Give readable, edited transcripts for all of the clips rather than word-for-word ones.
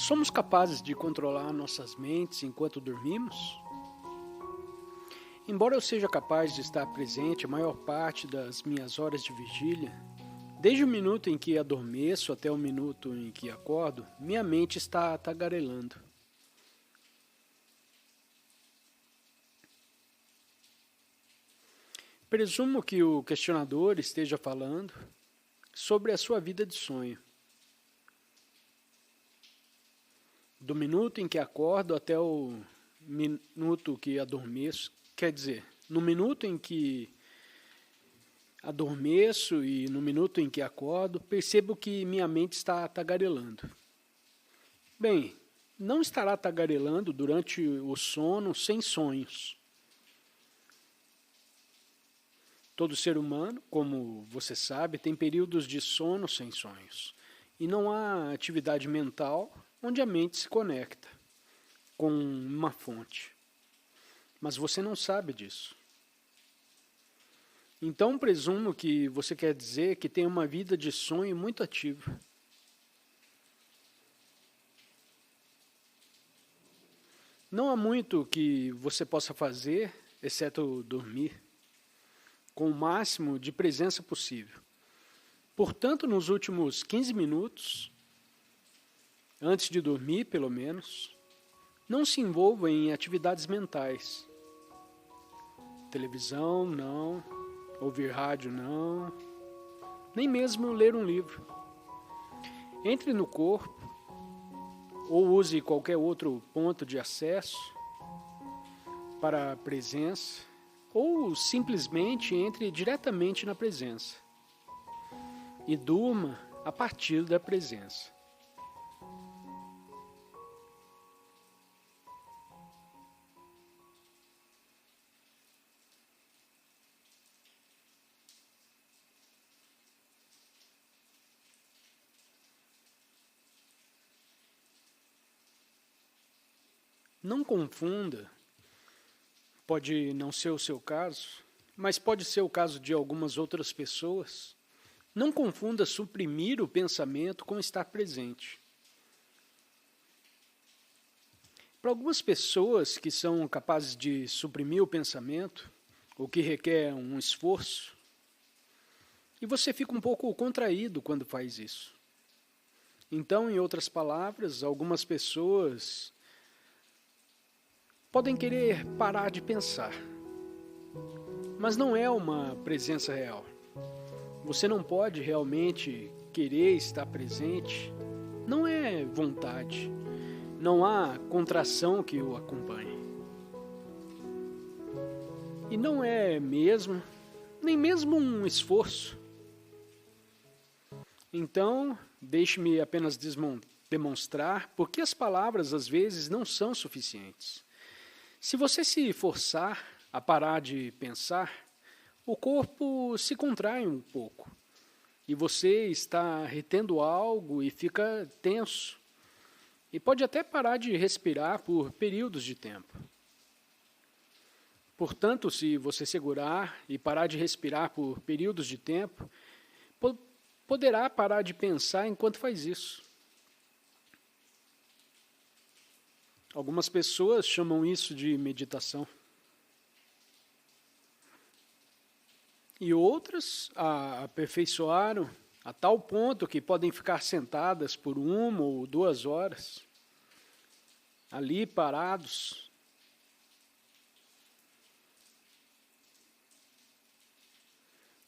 Somos capazes de controlar nossas mentes enquanto dormimos? Embora eu seja capaz de estar presente a maior parte das minhas horas de vigília, desde o minuto em que adormeço até o minuto em que acordo, minha mente está tagarelando. Presumo que o questionador esteja falando sobre a sua vida de sonho. Do minuto em que acordo até o minuto que adormeço, quer dizer, no minuto em que adormeço e no minuto em que acordo, percebo que minha mente está tagarelando. Bem, não estará tagarelando durante o sono sem sonhos. Todo ser humano, como você sabe, tem períodos de sono sem sonhos. E não há atividade mental onde a mente se conecta com uma fonte. Mas você não sabe disso. Então presumo que você quer dizer que tem uma vida de sonho muito ativa. Não há muito que você possa fazer, exceto dormir, com o máximo de presença possível. Portanto, nos últimos 15 minutos, antes de dormir pelo menos, não se envolva em atividades mentais. Televisão, não. Ouvir rádio, não. Nem mesmo ler um livro. Entre no corpo, ou use qualquer outro ponto de acesso para a presença, ou simplesmente entre diretamente na presença. E durma a partir da presença. Não confunda, pode não ser o seu caso, mas pode ser o caso de algumas outras pessoas. Não confunda suprimir o pensamento com estar presente. Para algumas pessoas que são capazes de suprimir o pensamento, o que requer um esforço, e você fica um pouco contraído quando faz isso. Então, em outras palavras, algumas pessoas podem querer parar de pensar, mas não é uma presença real. Você não pode realmente querer estar presente, não é vontade, não há contração que o acompanhe. E não é mesmo, nem mesmo um esforço. Então, deixe-me apenas demonstrar por que as palavras às vezes não são suficientes. Se você se forçar a parar de pensar, o corpo se contrai um pouco e você está retendo algo e fica tenso e pode até parar de respirar por períodos de tempo. Portanto, se você segurar e parar de respirar por períodos de tempo, poderá parar de pensar enquanto faz isso. Algumas pessoas chamam isso de meditação. E outras a aperfeiçoaram a tal ponto que podem ficar sentadas por 1 ou 2 horas, ali parados.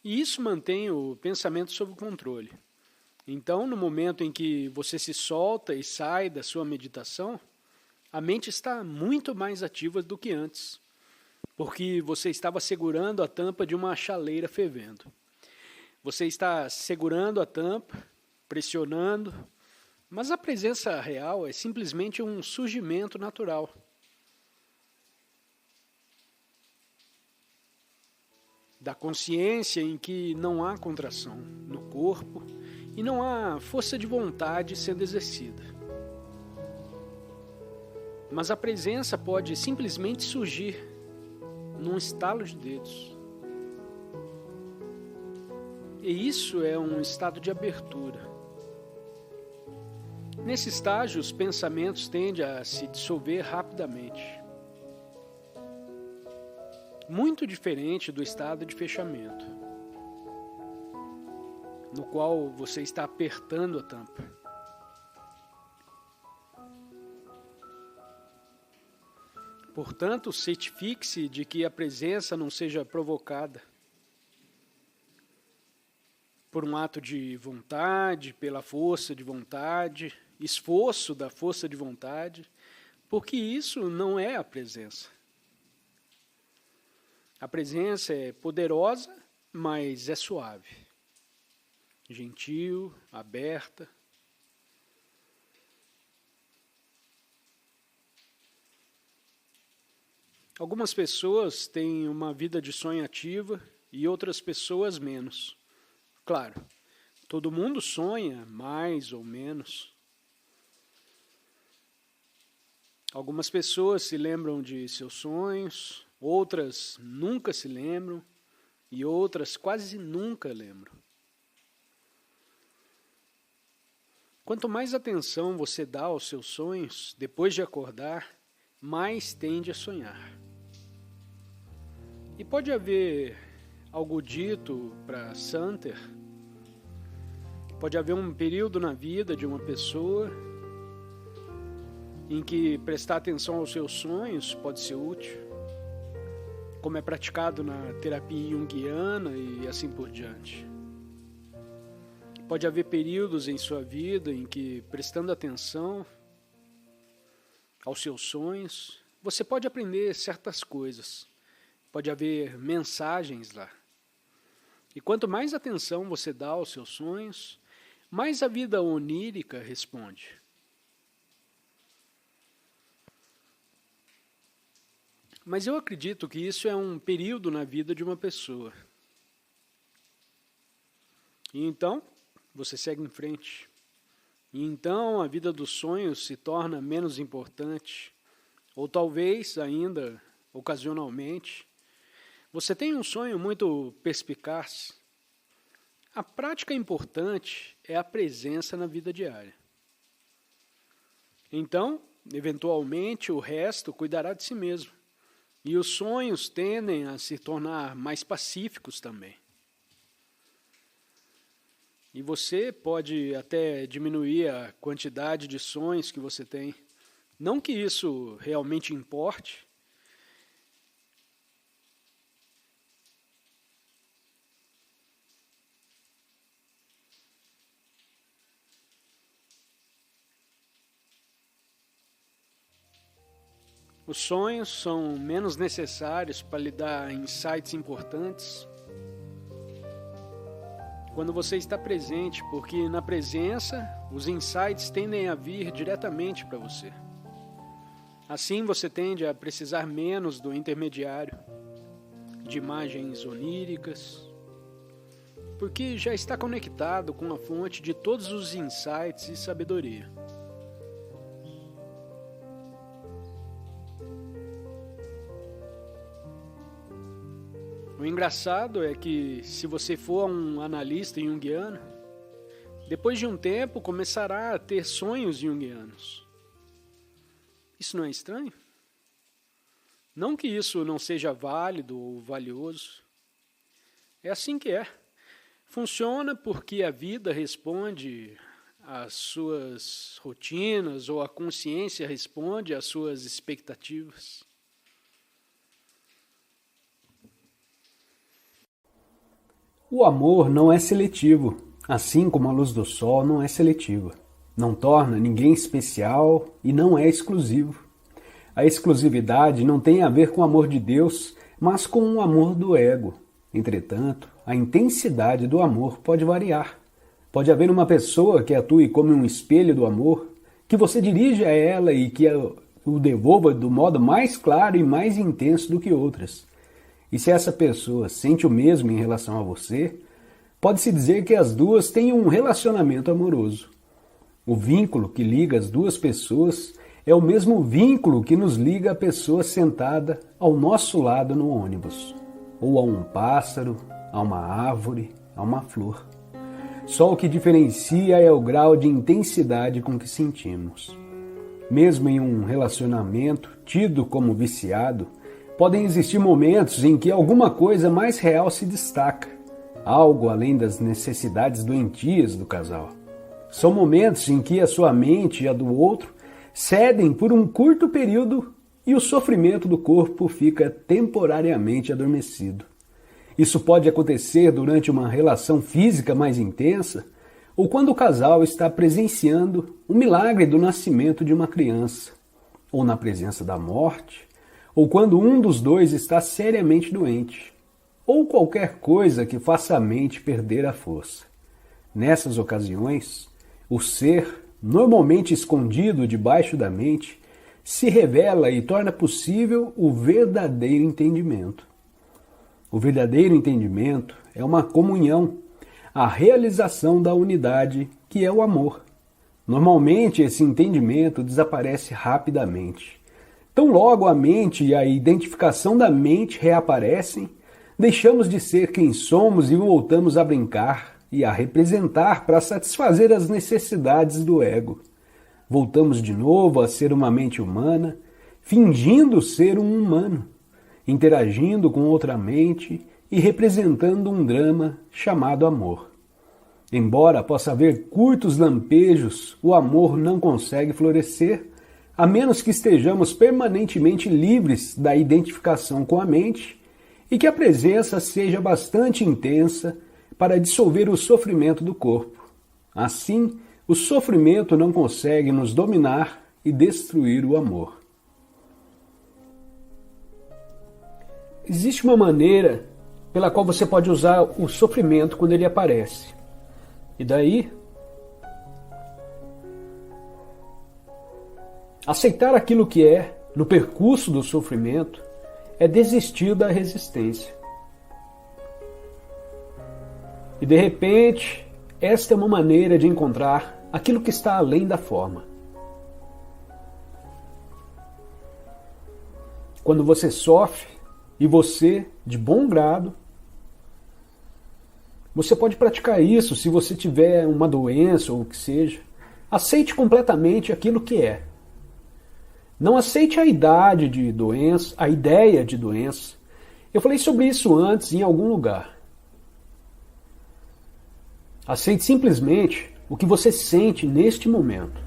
E isso mantém o pensamento sob controle. Então, no momento em que você se solta e sai da sua meditação, a mente está muito mais ativa do que antes, porque você estava segurando a tampa de uma chaleira fervendo. Você está segurando a tampa, pressionando, mas a presença real é simplesmente um surgimento natural. Da consciência em que não há contração no corpo e não há força de vontade sendo exercida. Mas a presença pode simplesmente surgir num estalo de dedos. E isso é um estado de abertura. Nesse estágio, os pensamentos tendem a se dissolver rapidamente. Muito diferente do estado de fechamento, no qual você está apertando a tampa. Portanto, certifique-se de que a presença não seja provocada por um ato de vontade, pela força de vontade, esforço da força de vontade, porque isso não é a presença. A presença é poderosa, mas é suave, gentil, aberta. Algumas pessoas têm uma vida de sonho ativa e outras pessoas menos. Claro, todo mundo sonha, mais ou menos. Algumas pessoas se lembram de seus sonhos, outras nunca se lembram e outras quase nunca lembram. Quanto mais atenção você dá aos seus sonhos, depois de acordar, mais tende a sonhar. E pode haver algo dito para Santer, pode haver um período na vida de uma pessoa em que prestar atenção aos seus sonhos pode ser útil, como é praticado na terapia junguiana e assim por diante. Pode haver períodos em sua vida em que, prestando atenção aos seus sonhos, você pode aprender certas coisas. Pode haver mensagens lá. E quanto mais atenção você dá aos seus sonhos, mais a vida onírica responde. Mas eu acredito que isso é um período na vida de uma pessoa. E então, você segue em frente. E então a vida dos sonhos se torna menos importante, ou talvez ainda, ocasionalmente, você tem um sonho muito perspicaz. A prática importante é a presença na vida diária. Então, eventualmente, o resto cuidará de si mesmo. E os sonhos tendem a se tornar mais pacíficos também. E você pode até diminuir a quantidade de sonhos que você tem. Não que isso realmente importe. Os sonhos são menos necessários para lhe dar insights importantes quando você está presente, porque na presença os insights tendem a vir diretamente para você. Assim você tende a precisar menos do intermediário, de imagens oníricas, porque já está conectado com a fonte de todos os insights e sabedoria. O engraçado é que, se você for um analista junguiano, depois de um tempo começará a ter sonhos junguianos. Isso não é estranho? Não que isso não seja válido ou valioso. É assim que é. Funciona porque a vida responde às suas rotinas ou a consciência responde às suas expectativas. O amor não é seletivo, assim como a luz do sol não é seletiva. Não torna ninguém especial e não é exclusivo. A exclusividade não tem a ver com o amor de Deus, mas com o amor do ego. Entretanto, a intensidade do amor pode variar. Pode haver uma pessoa que atue como um espelho do amor, que você dirige a ela e que o devolva do modo mais claro e mais intenso do que outras. E se essa pessoa sente o mesmo em relação a você, pode-se dizer que as duas têm um relacionamento amoroso. O vínculo que liga as duas pessoas é o mesmo vínculo que nos liga a pessoa sentada ao nosso lado no ônibus, ou a um pássaro, a uma árvore, a uma flor. Só o que diferencia é o grau de intensidade com que sentimos. Mesmo em um relacionamento tido como viciado, podem existir momentos em que alguma coisa mais real se destaca, algo além das necessidades doentias do casal. São momentos em que a sua mente e a do outro cedem por um curto período e o sofrimento do corpo fica temporariamente adormecido. Isso pode acontecer durante uma relação física mais intensa ou quando o casal está presenciando o milagre do nascimento de uma criança, ou na presença da morte, ou quando um dos dois está seriamente doente, ou qualquer coisa que faça a mente perder a força. Nessas ocasiões, o ser, normalmente escondido debaixo da mente, se revela e torna possível o verdadeiro entendimento. O verdadeiro entendimento é uma comunhão, a realização da unidade, que é o amor. Normalmente, esse entendimento desaparece rapidamente. Tão logo a mente e a identificação da mente reaparecem, deixamos de ser quem somos e voltamos a brincar e a representar para satisfazer as necessidades do ego. Voltamos de novo a ser uma mente humana, fingindo ser um humano, interagindo com outra mente e representando um drama chamado amor. Embora possa haver curtos lampejos, o amor não consegue florescer, a menos que estejamos permanentemente livres da identificação com a mente e que a presença seja bastante intensa para dissolver o sofrimento do corpo. Assim, o sofrimento não consegue nos dominar e destruir o amor. Existe uma maneira pela qual você pode usar o sofrimento quando ele aparece. E daí, aceitar aquilo que é no percurso do sofrimento é desistir da resistência. E de repente, esta é uma maneira de encontrar aquilo que está além da forma. Quando você sofre e você, de bom grado, você pode praticar isso se você tiver uma doença ou o que seja. Aceite completamente aquilo que é. Não aceite a idade de doença, a ideia de doença. Eu falei sobre isso antes em algum lugar. Aceite simplesmente o que você sente neste momento.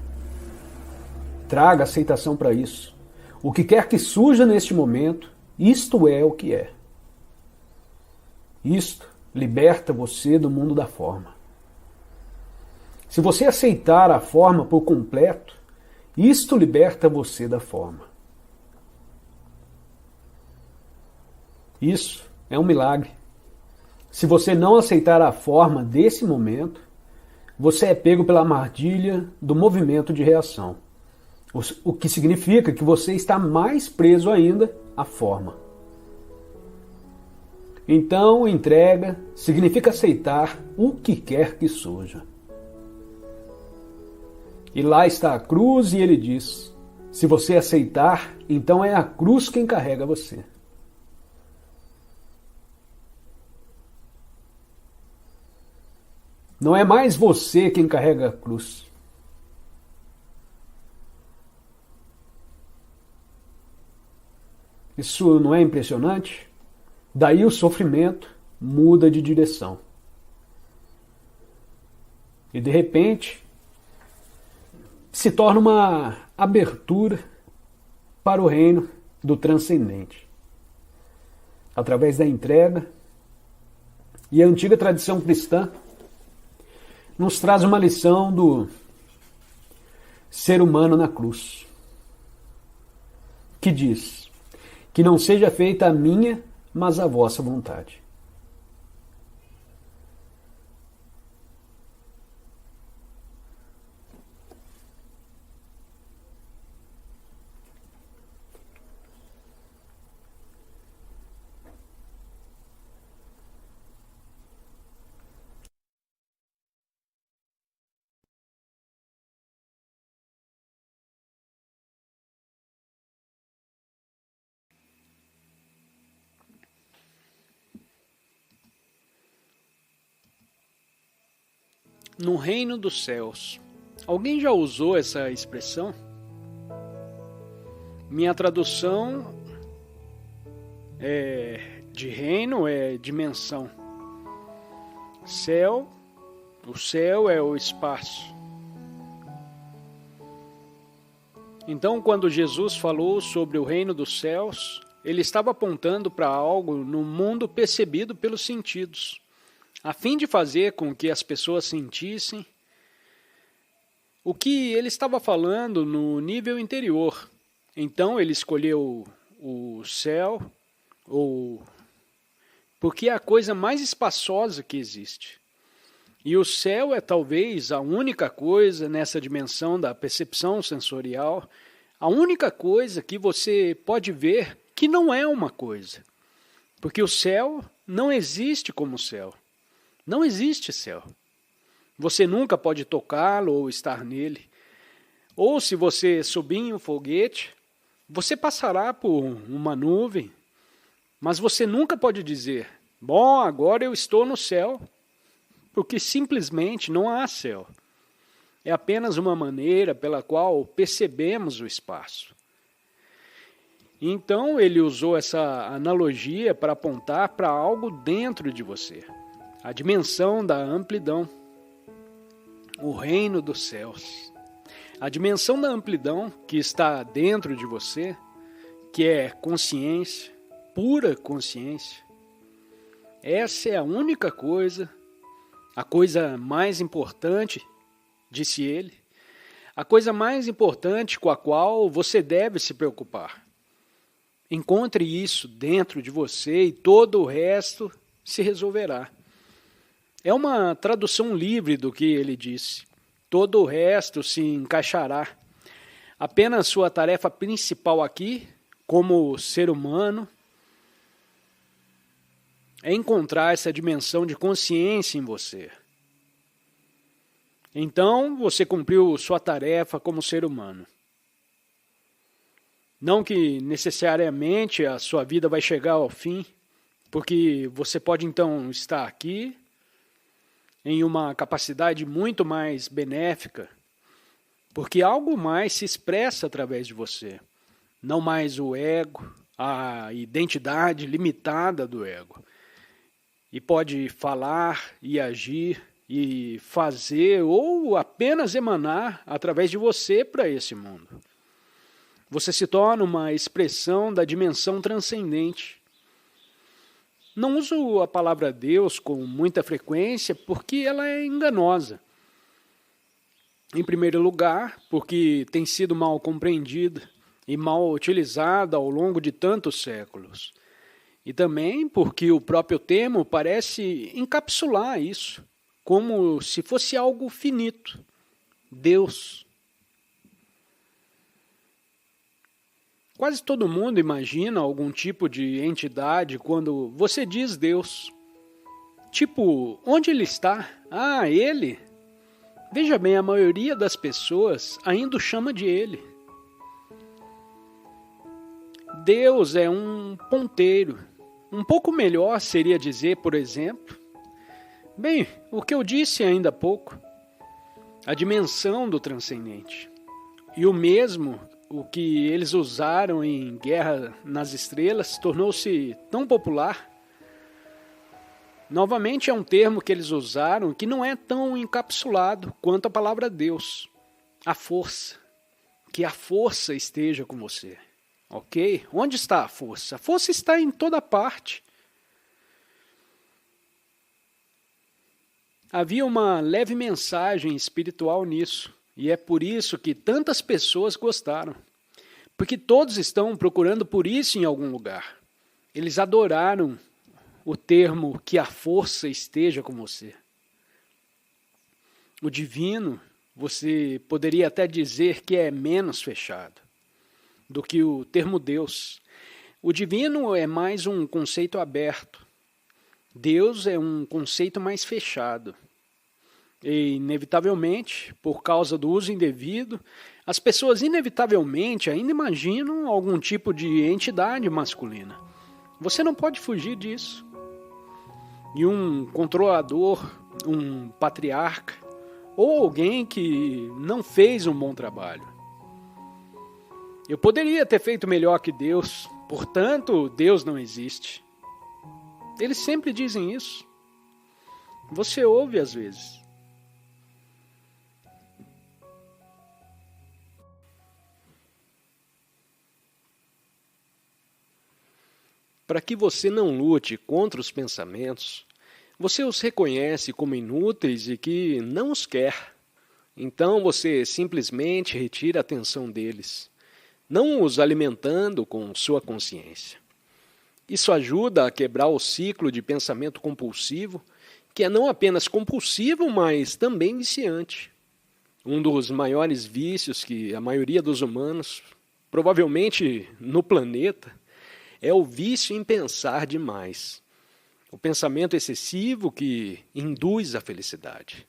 Traga aceitação para isso. O que quer que surja neste momento, isto é o que é. Isto liberta você do mundo da forma. Se você aceitar a forma por completo, isto liberta você da forma. Isso é um milagre. Se você não aceitar a forma desse momento, você é pego pela armadilha do movimento de reação. O que significa que você está mais preso ainda à forma. Então, entrega significa aceitar o que quer que surja. E lá está a cruz e ele diz, se você aceitar, então é a cruz quem carrega você. Não é mais você quem carrega a cruz. Isso não é impressionante? Daí o sofrimento muda de direção. E de repente se torna uma abertura para o reino do transcendente. Através da entrega, e a antiga tradição cristã nos traz uma lição do ser humano na cruz, que diz que não seja feita a minha, mas a vossa vontade. no reino dos céus. Alguém já usou essa expressão? Minha tradução de reino é dimensão. Céu, o céu é o espaço. Então, quando Jesus falou sobre o reino dos céus, ele estava apontando para algo no mundo percebido pelos sentidos, a fim de fazer com que as pessoas sentissem o que ele estava falando no nível interior. Então ele escolheu o céu, porque é a coisa mais espaçosa que existe. E o céu é talvez a única coisa nessa dimensão da percepção sensorial, a única coisa que você pode ver que não é uma coisa. Porque o céu não existe como céu. Não existe céu. Você nunca pode tocá-lo ou estar nele. Ou se você subir em um foguete, você passará por uma nuvem, mas você nunca pode dizer, bom, agora eu estou no céu, porque simplesmente não há céu. É apenas uma maneira pela qual percebemos o espaço. Então ele usou essa analogia para apontar para algo dentro de você, a dimensão da amplidão, o reino dos céus. A dimensão da amplidão que está dentro de você, que é consciência, pura consciência, essa é a única coisa, a coisa mais importante, disse ele, a coisa mais importante com a qual você deve se preocupar. Encontre isso dentro de você e todo o resto se resolverá. É uma tradução livre do que ele disse. Todo o resto se encaixará. Apenas sua tarefa principal aqui, como ser humano, é encontrar essa dimensão de consciência em você. Então, você cumpriu sua tarefa como ser humano. Não que necessariamente a sua vida vai chegar ao fim, porque você pode então estar aqui em uma capacidade muito mais benéfica, porque algo mais se expressa através de você, não mais o ego, a identidade limitada do ego, e pode falar e agir e fazer ou apenas emanar através de você para esse mundo. Você se torna uma expressão da dimensão transcendente. Não uso a palavra Deus com muita frequência porque ela é enganosa. Em primeiro lugar, porque tem sido mal compreendida e mal utilizada ao longo de tantos séculos. E também porque o próprio termo parece encapsular isso, como se fosse algo finito. Deus. Quase todo mundo imagina algum tipo de entidade quando você diz Deus. Tipo, onde ele está? Ah, ele? Veja bem, a maioria das pessoas ainda o chama de ele. Deus é um ponteiro. Um pouco melhor seria dizer, por exemplo, bem, o que eu disse ainda há pouco, a dimensão do transcendente. E o mesmo o que eles usaram em Guerra nas Estrelas tornou-se tão popular. Novamente é um termo que eles usaram que não é tão encapsulado quanto a palavra Deus. A força. Que a força esteja com você. Ok? Onde está a força? A força está em toda parte. Havia uma leve mensagem espiritual nisso. E é por isso que tantas pessoas gostaram. Porque todos estão procurando por isso em algum lugar. Eles adoraram o termo que a força esteja com você. O divino, você poderia até dizer que é menos fechado do que o termo Deus. O divino é mais um conceito aberto. Deus é um conceito mais fechado. E, inevitavelmente, por causa do uso indevido, as pessoas inevitavelmente ainda imaginam algum tipo de entidade masculina. Você não pode fugir disso. E um controlador, um patriarca, ou alguém que não fez um bom trabalho. Eu poderia ter feito melhor que Deus, portanto, Deus não existe. Eles sempre dizem isso. Você ouve às vezes. Para que você não lute contra os pensamentos, você os reconhece como inúteis e que não os quer. Então você simplesmente retira a atenção deles, não os alimentando com sua consciência. Isso ajuda a quebrar o ciclo de pensamento compulsivo, que é não apenas compulsivo, mas também viciante. Um dos maiores vícios que a maioria dos humanos, provavelmente no planeta, é o vício em pensar demais. O pensamento excessivo que induz a felicidade.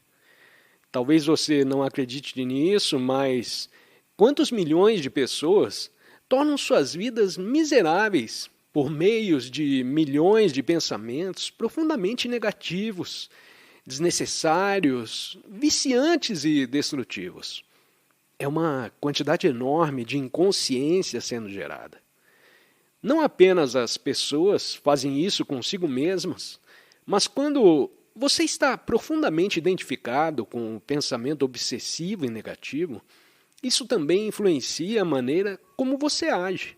Talvez você não acredite nisso, mas quantos milhões de pessoas tornam suas vidas miseráveis por meio de milhões de pensamentos profundamente negativos, desnecessários, viciantes e destrutivos? É uma quantidade enorme de inconsciência sendo gerada. Não apenas as pessoas fazem isso consigo mesmas, mas quando você está profundamente identificado com o pensamento obsessivo e negativo, isso também influencia a maneira como você age.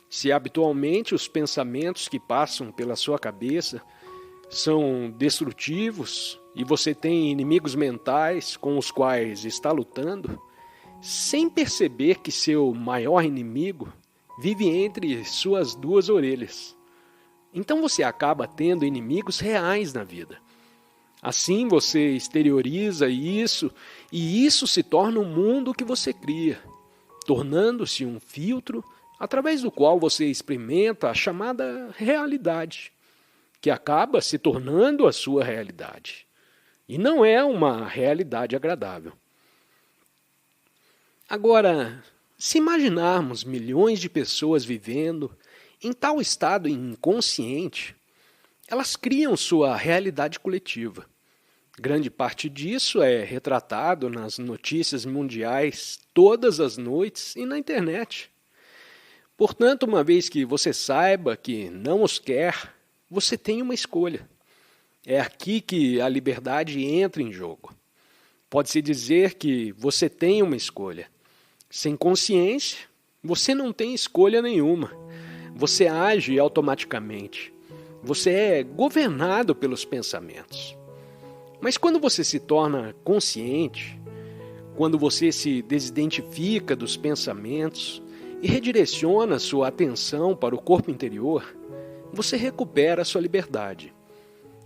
Se habitualmente os pensamentos que passam pela sua cabeça são destrutivos e você tem inimigos mentais com os quais está lutando, sem perceber que seu maior inimigo vive entre suas duas orelhas. Então você acaba tendo inimigos reais na vida. Assim você exterioriza isso, e isso se torna o mundo que você cria, tornando-se um filtro através do qual você experimenta a chamada realidade, que acaba se tornando a sua realidade. E não é uma realidade agradável. Agora, se imaginarmos milhões de pessoas vivendo em tal estado inconsciente, elas criam sua realidade coletiva. Grande parte disso é retratado nas notícias mundiais todas as noites e na internet. Portanto, uma vez que você saiba que não os quer, você tem uma escolha. É aqui que a liberdade entra em jogo. Pode-se dizer que você tem uma escolha. Sem consciência, você não tem escolha nenhuma. Você age automaticamente. Você é governado pelos pensamentos. Mas quando você se torna consciente, quando você se desidentifica dos pensamentos e redireciona sua atenção para o corpo interior, você recupera a sua liberdade.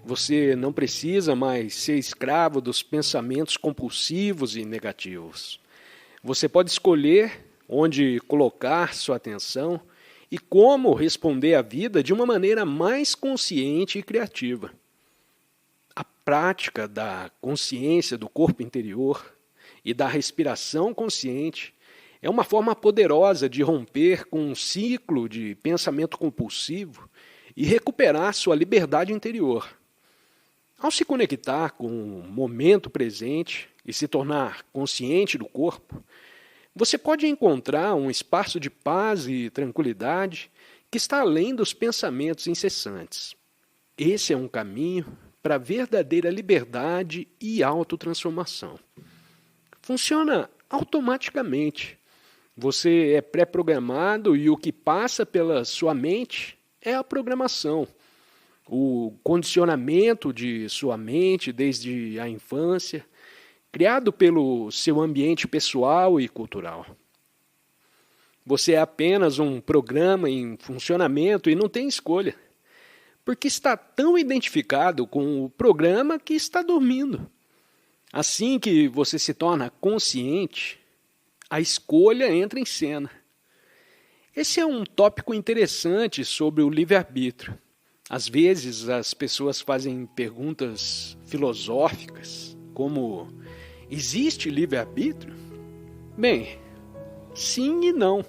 Você não precisa mais ser escravo dos pensamentos compulsivos e negativos. Você pode escolher onde colocar sua atenção e como responder à vida de uma maneira mais consciente e criativa. A prática da consciência do corpo interior e da respiração consciente é uma forma poderosa de romper com um ciclo de pensamento compulsivo e recuperar sua liberdade interior. Ao se conectar com o momento presente e se tornar consciente do corpo, você pode encontrar um espaço de paz e tranquilidade que está além dos pensamentos incessantes. Esse é um caminho para a verdadeira liberdade e autotransformação. Funciona automaticamente. Você é pré-programado e o que passa pela sua mente é a programação. O condicionamento de sua mente desde a infância, criado pelo seu ambiente pessoal e cultural. Você é apenas um programa em funcionamento e não tem escolha, porque está tão identificado com o programa que está dormindo. Assim que você se torna consciente, a escolha entra em cena. Esse é um tópico interessante sobre o livre-arbítrio. Às vezes as pessoas fazem perguntas filosóficas, como: existe livre-arbítrio? Bem, sim e não.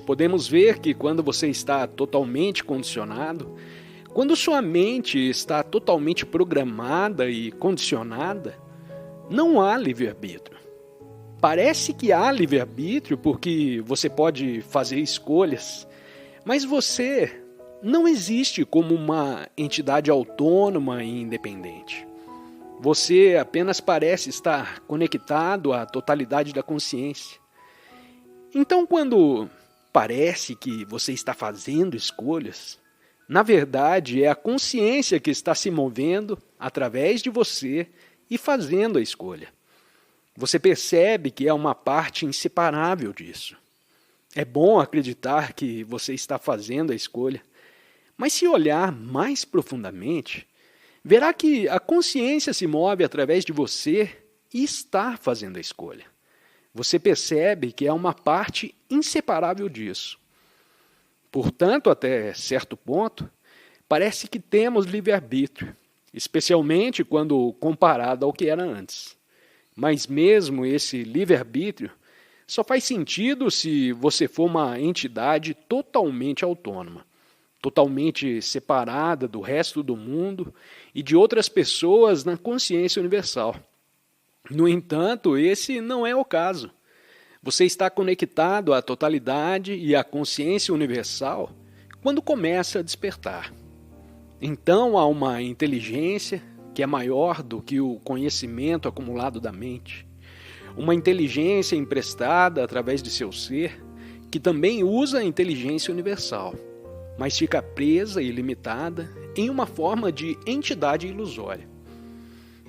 Podemos ver que quando você está totalmente condicionado, quando sua mente está totalmente programada e condicionada, não há livre-arbítrio. Parece que há livre-arbítrio porque você pode fazer escolhas, mas você não existe como uma entidade autônoma e independente. Você apenas parece estar conectado à totalidade da consciência. Então, quando parece que você está fazendo escolhas, na verdade é a consciência que está se movendo através de você e fazendo a escolha. Você percebe que é uma parte inseparável disso. É bom acreditar que você está fazendo a escolha, mas se olhar mais profundamente, verá que a consciência se move através de você e está fazendo a escolha. Você percebe que é uma parte inseparável disso. Portanto, até certo ponto, parece que temos livre-arbítrio, especialmente quando comparado ao que era antes. Mas mesmo esse livre-arbítrio só faz sentido se você for uma entidade totalmente autônoma, totalmente separada do resto do mundo e de outras pessoas na consciência universal. No entanto, esse não é o caso. Você está conectado à totalidade e à consciência universal quando começa a despertar. Então há uma inteligência que é maior do que o conhecimento acumulado da mente. Uma inteligência emprestada através de seu ser, que também usa a inteligência universal, mas fica presa e limitada em uma forma de entidade ilusória.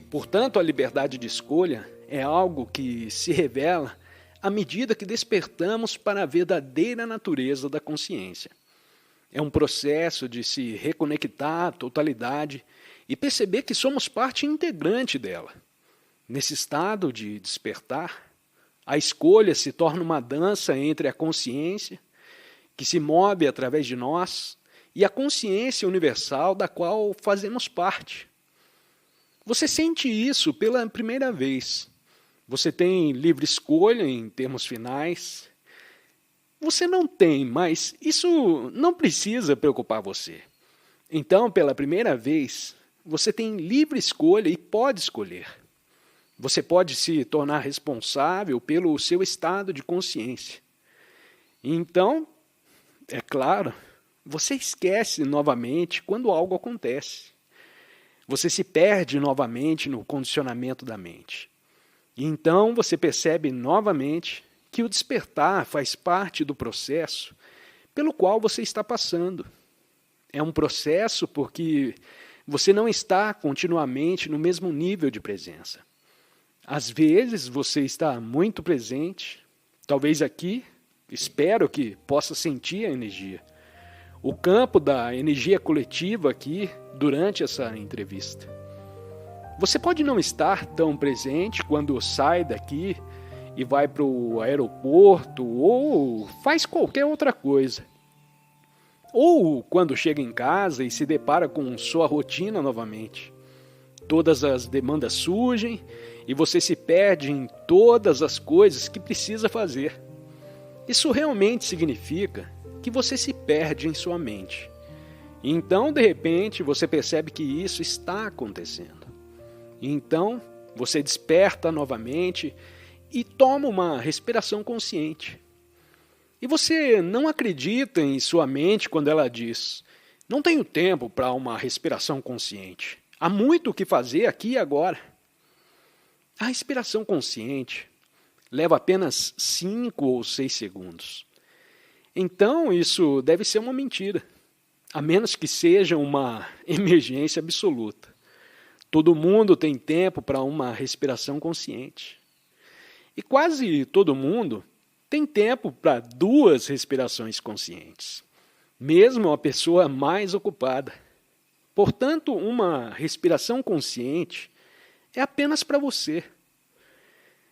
Portanto, a liberdade de escolha é algo que se revela à medida que despertamos para a verdadeira natureza da consciência. É um processo de se reconectar à totalidade e perceber que somos parte integrante dela. Nesse estado de despertar, a escolha se torna uma dança entre a consciência, que se move através de nós, e a consciência universal da qual fazemos parte. Você sente isso pela primeira vez. Você tem livre escolha em termos finais. Você não tem, mas isso não precisa preocupar você. Então, pela primeira vez, você tem livre escolha e pode escolher. Você pode se tornar responsável pelo seu estado de consciência. Então, é claro, você esquece novamente quando algo acontece. Você se perde novamente no condicionamento da mente. E então você percebe novamente que o despertar faz parte do processo pelo qual você está passando. É um processo porque você não está continuamente no mesmo nível de presença. Às vezes você está muito presente, talvez aqui, espero que possa sentir a energia. O campo da energia coletiva aqui durante essa entrevista. Você pode não estar tão presente quando sai daqui e vai para o aeroporto ou faz qualquer outra coisa. Ou quando chega em casa e se depara com sua rotina novamente. Todas as demandas surgem e você se perde em todas as coisas que precisa fazer. Isso realmente significa que você se perde em sua mente. E então, de repente, você percebe que isso está acontecendo. E então, você desperta novamente e toma uma respiração consciente. E você não acredita em sua mente quando ela diz: não tenho tempo para uma respiração consciente. Há muito o que fazer aqui e agora. A respiração consciente leva apenas 5 ou 6 segundos. Então, isso deve ser uma mentira, a menos que seja uma emergência absoluta. Todo mundo tem tempo para uma respiração consciente. E quase todo mundo tem tempo para 2 respirações conscientes, mesmo a pessoa mais ocupada. Portanto, uma respiração consciente é apenas para você.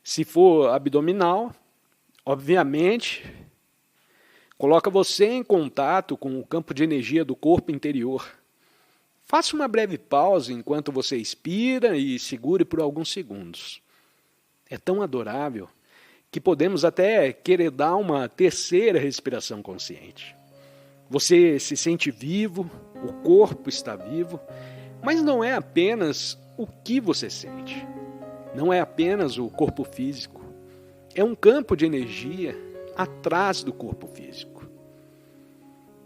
Se for abdominal, obviamente, coloca você em contato com o campo de energia do corpo interior. Faça uma breve pausa enquanto você expira e segure por alguns segundos. É tão adorável que podemos até querer dar uma terceira respiração consciente. Você se sente vivo, o corpo está vivo, mas não é apenas o que você sente. não é apenas o corpo físico. É um campo de energia atrás do corpo físico.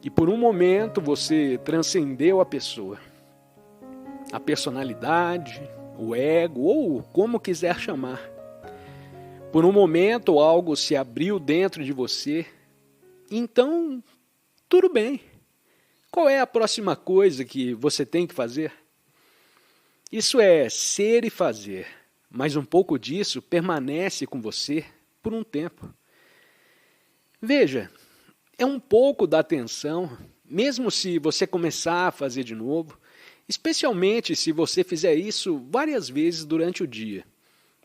E por um momento você transcendeu a pessoa, a personalidade, o ego, ou como quiser chamar. Por um momento algo se abriu dentro de você, então tudo bem. Qual é a próxima coisa que você tem que fazer? Isso é ser e fazer, mas um pouco disso permanece com você por um tempo. Veja, é um pouco da atenção, mesmo se você começar a fazer de novo, especialmente se você fizer isso várias vezes durante o dia.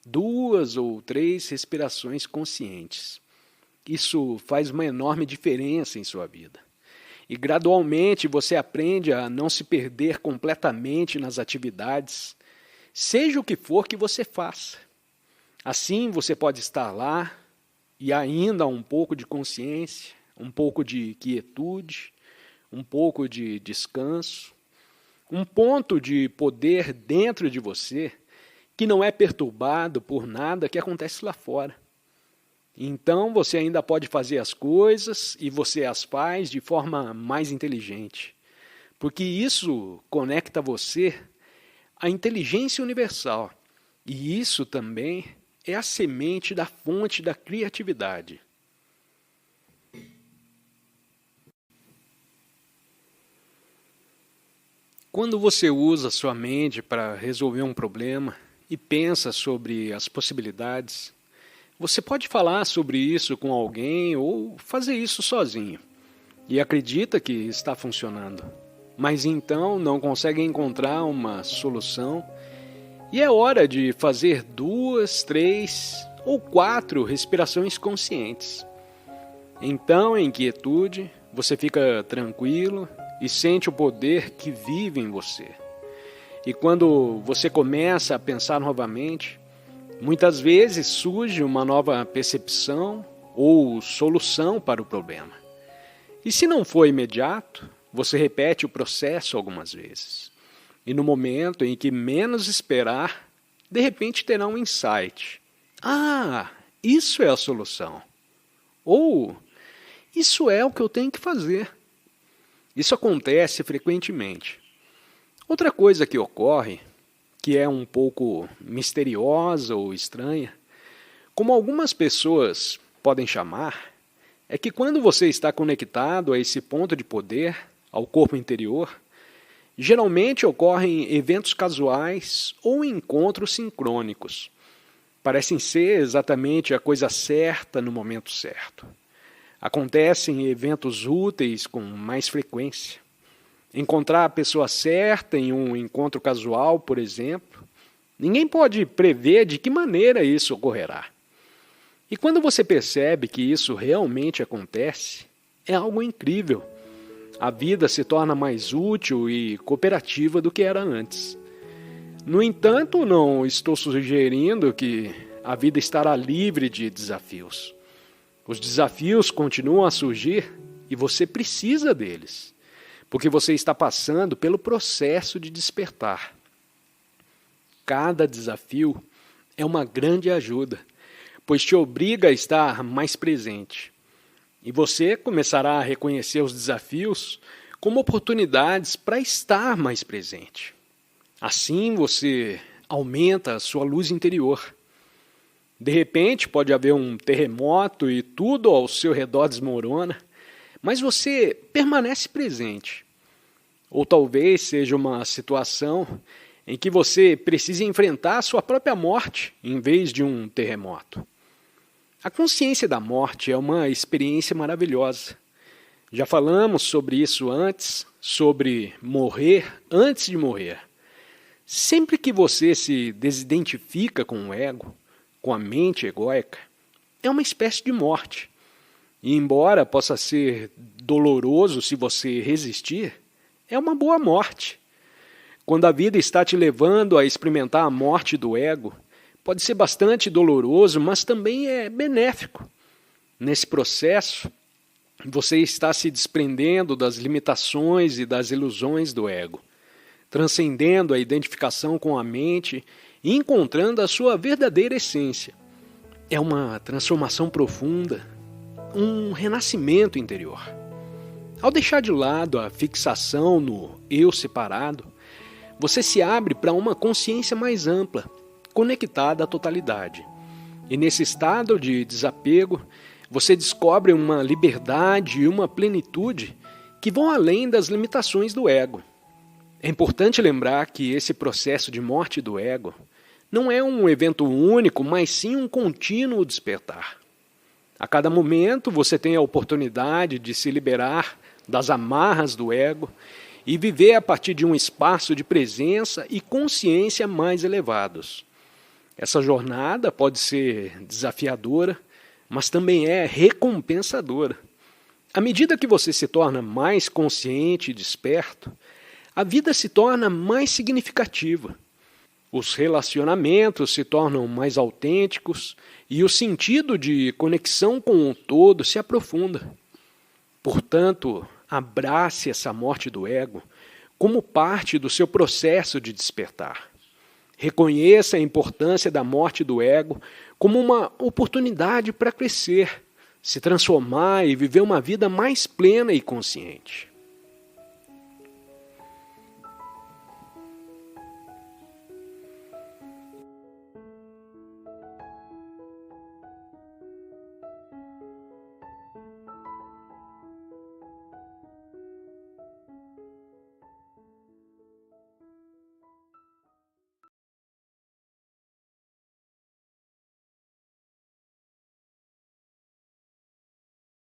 2 ou 3 respirações conscientes. Isso faz uma enorme diferença em sua vida. E gradualmente você aprende a não se perder completamente nas atividades, seja o que for que você faça. Assim você pode estar lá e ainda um pouco de consciência, um pouco de quietude, um pouco de descanso, um ponto de poder dentro de você que não é perturbado por nada que acontece lá fora. Então você ainda pode fazer as coisas e você as faz de forma mais inteligente, porque isso conecta você à inteligência universal, e isso também é a semente da fonte da criatividade. Quando você usa sua mente para resolver um problema e pensa sobre as possibilidades, você pode falar sobre isso com alguém ou fazer isso sozinho e acredita que está funcionando, mas então não consegue encontrar uma solução e é hora de fazer 2, 3 ou 4 respirações conscientes. Então, em quietude, você fica tranquilo e sente o poder que vive em você. E quando você começa a pensar novamente, muitas vezes surge uma nova percepção ou solução para o problema. E se não for imediato, você repete o processo algumas vezes. E no momento em que menos esperar, de repente terá um insight. Ah, isso é a solução. Ou, isso é o que eu tenho que fazer. Isso acontece frequentemente. Outra coisa que ocorre, que é um pouco misteriosa ou estranha, como algumas pessoas podem chamar, é que quando você está conectado a esse ponto de poder, ao corpo interior, geralmente ocorrem eventos casuais ou encontros sincrônicos. Parecem ser exatamente a coisa certa no momento certo. Acontecem eventos úteis com mais frequência. Encontrar a pessoa certa em um encontro casual, por exemplo, ninguém pode prever de que maneira isso ocorrerá. E quando você percebe que isso realmente acontece, é algo incrível. A vida se torna mais útil e cooperativa do que era antes. No entanto, não estou sugerindo que a vida estará livre de desafios. Os desafios continuam a surgir e você precisa deles, porque você está passando pelo processo de despertar. Cada desafio é uma grande ajuda, pois te obriga a estar mais presente. E você começará a reconhecer os desafios como oportunidades para estar mais presente. Assim você aumenta a sua luz interior. De repente pode haver um terremoto e tudo ao seu redor desmorona, mas você permanece presente. Ou talvez seja uma situação em que você precise enfrentar a sua própria morte em vez de um terremoto. A consciência da morte é uma experiência maravilhosa. Já falamos sobre isso antes, sobre morrer antes de morrer. Sempre que você se desidentifica com o ego, com a mente egóica, é uma espécie de morte. E embora possa ser doloroso se você resistir, é uma boa morte. Quando a vida está te levando a experimentar a morte do ego, pode ser bastante doloroso, mas também é benéfico. Nesse processo, você está se desprendendo das limitações e das ilusões do ego, transcendendo a identificação com a mente e encontrando a sua verdadeira essência. É uma transformação profunda, um renascimento interior. Ao deixar de lado a fixação no eu separado, você se abre para uma consciência mais ampla, conectada à totalidade. E nesse estado de desapego, você descobre uma liberdade e uma plenitude que vão além das limitações do ego. É importante lembrar que esse processo de morte do ego não é um evento único, mas sim um contínuo despertar. A cada momento você tem a oportunidade de se liberar das amarras do ego e viver a partir de um espaço de presença e consciência mais elevados. Essa jornada pode ser desafiadora, mas também é recompensadora. À medida que você se torna mais consciente e desperto, a vida se torna mais significativa. Os relacionamentos se tornam mais autênticos e o sentido de conexão com o todo se aprofunda. Portanto, abrace essa morte do ego como parte do seu processo de despertar. Reconheça a importância da morte do ego como uma oportunidade para crescer, se transformar e viver uma vida mais plena e consciente.